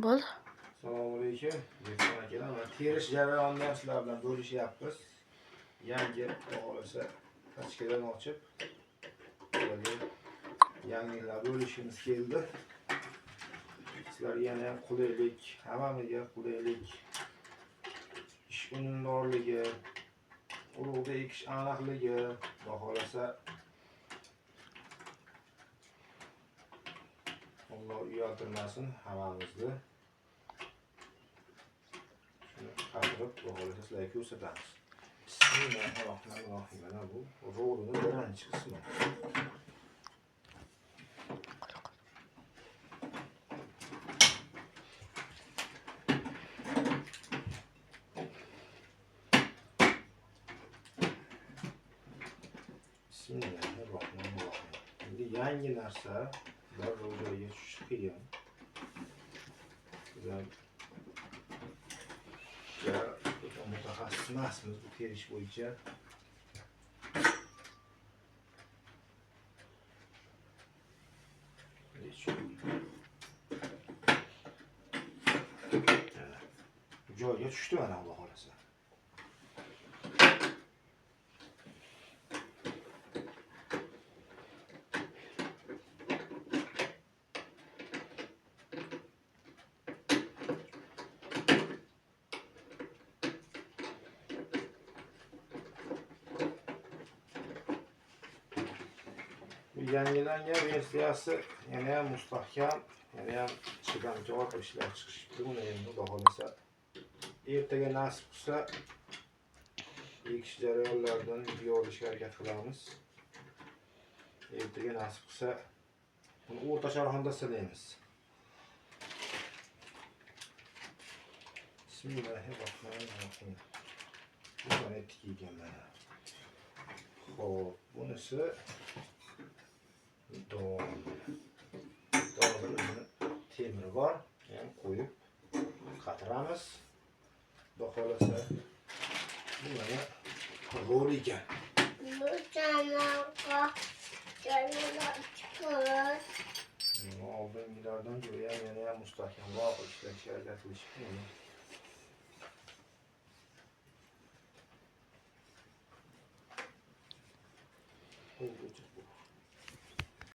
Bo'l. Assalomu alaykum. Yurtdan akalar va terish jarayonini ham sizlar bilan bo'lishyapmiz. Yangi xohlasa tachkadan ochib yangilar bo'lishimiz keldi. Sizlarga yana ham qulaylik, hammamizga qulaylik, ish unumdorligi, urug'da ekish aniqligi, xohlasa Alloh uyaltirmasin hammamizni. Shuni qadrib, xohlasa sizlarga ko'rsatamiz. Bismillahirrohmanirrohim. Mana bu rolning birinchi qismi. Bismillahirrohmanirrohim. Endi yangi narsa darrov joyiga tushishi qiyin. Biz mutaxassis emasmiz bu terish bo'yicha. Joyiga tushdi mana Alloh xolasa. Yangilangan versiyasi yana ham mustahkam, yana ham chidamkor ishlab chiqishibdi. Buni endi Xudo xolasa ertaga nasib qilsa ekish jarayonlaridan video olishga harakat qilamiz. Ertaga nasib qilsa buni o'rta sharxonda sinaymiz. Bismillahirrohmanirrohim. Buni tikiygan mana. Xo'p, bunisi Dog'ning temiri bor, ham qo'yib qatiramiz. Xudo xolasa bu mana rol ekan. Bu chanaqa jaralar chiqamiz. Oldingilardan ko'ra yana ham mustahkamroq ishlashga harakat qilishibdi.